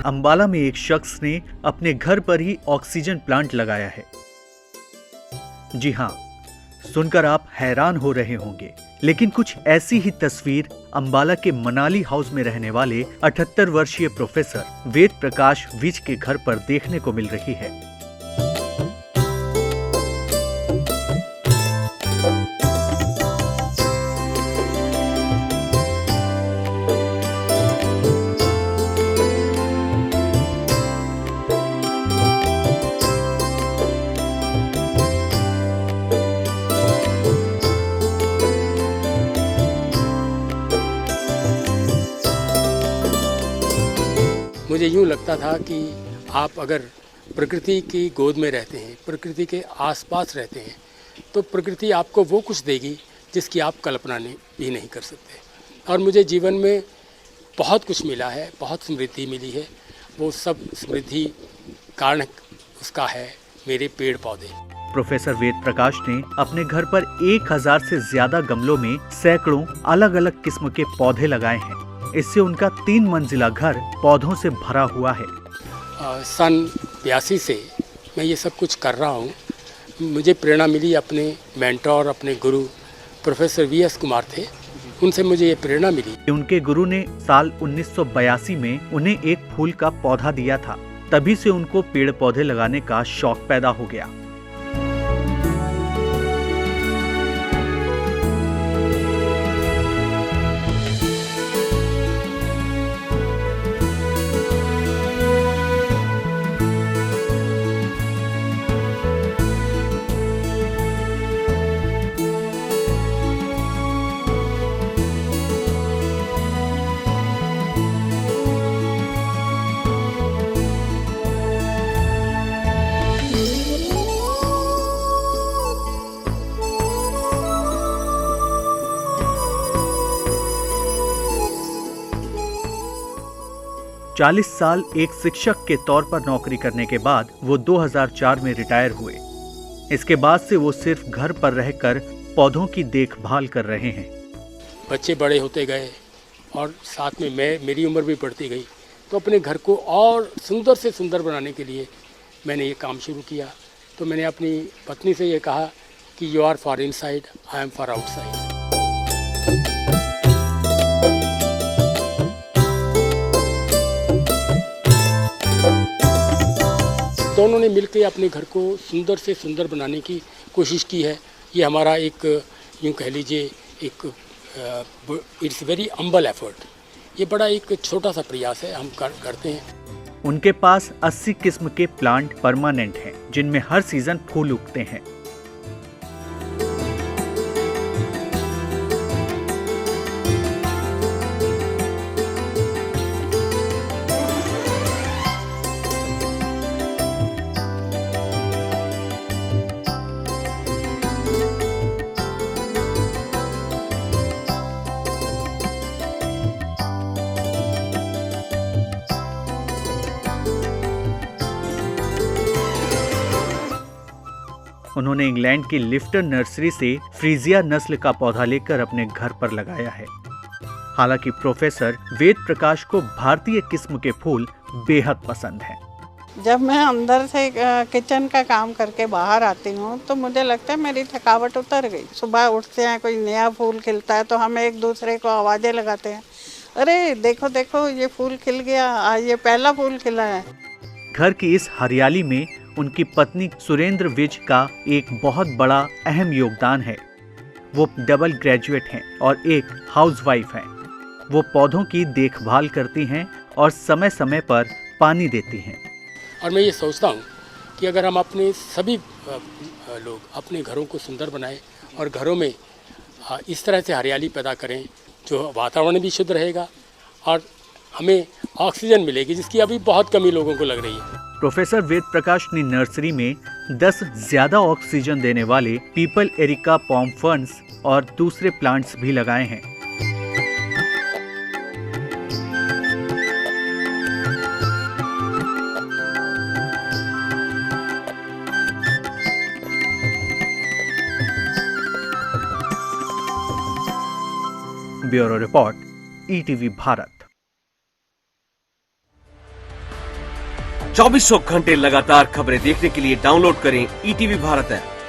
अंबाला में एक शख्स ने अपने घर पर ही ऑक्सीजन प्लांट लगाया है। जी हां, सुनकर आप हैरान हो रहे होंगे, लेकिन कुछ ऐसी ही तस्वीर अंबाला के मनाली हाउस में रहने वाले 78 वर्षीय प्रोफेसर वेद प्रकाश विज के घर पर देखने को मिल रही है। मुझे यूँ लगता था कि आप अगर प्रकृति की गोद में रहते हैं, प्रकृति के आसपास रहते हैं, तो प्रकृति आपको वो कुछ देगी जिसकी आप कल्पना भी नहीं कर सकते। और मुझे जीवन में बहुत कुछ मिला है, बहुत समृद्धि मिली है। वो सब समृद्धि कारण उसका है मेरे पेड़ पौधे। प्रोफेसर वेद प्रकाश ने अपने घर पर 1000 से ज्यादा गमलों में सैकड़ों अलग अलग किस्म के पौधे लगाए हैं। इससे उनका 3 मंजिला घर पौधों से भरा हुआ है। सन 82 से मैं ये सब कुछ कर रहा हूँ। मुझे प्रेरणा मिली अपने मेंटोर, अपने गुरु प्रोफेसर वीएस कुमार थे, उनसे मुझे ये प्रेरणा मिली। उनके गुरु ने साल 1982 में उन्हें एक फूल का पौधा दिया था। तभी से उनको पेड़ पौधे लगाने का शौक पैदा हो गया। हाँ। 40 साल एक शिक्षक के तौर पर नौकरी करने के बाद वो 2004 में रिटायर हुए। इसके बाद से वो सिर्फ घर पर रहकर पौधों की देखभाल कर रहे हैं। बच्चे बड़े होते गए और साथ में मेरी उम्र भी बढ़ती गई, तो अपने घर को और सुंदर से सुंदर बनाने के लिए मैंने ये काम शुरू किया। तो मैंने अपनी पत्नी से ये कहा कि you are for inside, I am for outside. दोनों ने मिलकर अपने घर को सुंदर से सुंदर बनाने की कोशिश की है। ये हमारा एक यूँ कह लीजिए एक इट्स वेरी हम्बल एफर्ट। ये बड़ा एक छोटा सा प्रयास है, हम करते हैं। उनके पास 80 किस्म के प्लांट परमानेंट हैं, जिनमें हर सीजन फूल उगते हैं। उन्होंने इंग्लैंड की लिफ्टर नर्सरी से फ्रीजिया नस्ल का पौधा लेकर अपने घर पर लगाया है। हालांकि प्रोफेसर वेद प्रकाश को भारतीय किस्म के फूल बेहद पसंद हैं। जब मैं अंदर से किचन का काम करके बाहर आती हूँ तो मुझे लगता है मेरी थकावट उतर गई। सुबह उठते हैं, कोई नया फूल खिलता है तो हम एक दूसरे को आवाज़ें लगाते हैं, अरे देखो देखो ये फूल खिल गया, आज ये पहला फूल खिला है। घर की इस हरियाली में उनकी पत्नी सुरेंद्र विज का एक बहुत बड़ा अहम योगदान है। वो डबल ग्रेजुएट हैं और एक हाउसवाइफ हैं। वो पौधों की देखभाल करती हैं और समय समय पर पानी देती हैं। और मैं ये सोचता हूँ कि अगर हम अपने सभी लोग अपने घरों को सुंदर बनाएं और घरों में इस तरह से हरियाली पैदा करें, जो वातावरण भी शुद्ध रहेगा और हमें ऑक्सीजन मिलेगी, जिसकी अभी बहुत कमी लोगों को लग रही है। प्रोफेसर वेद प्रकाश ने नर्सरी में 10 ज्यादा ऑक्सीजन देने वाले पीपल एरिका पॉम फर्न्स और दूसरे प्लांट्स भी लगाए हैं। Bureau report, ETV Bharat. 2400 घंटे लगातार खबरें देखने के लिए डाउनलोड करें ईटीवी भारत ऐप।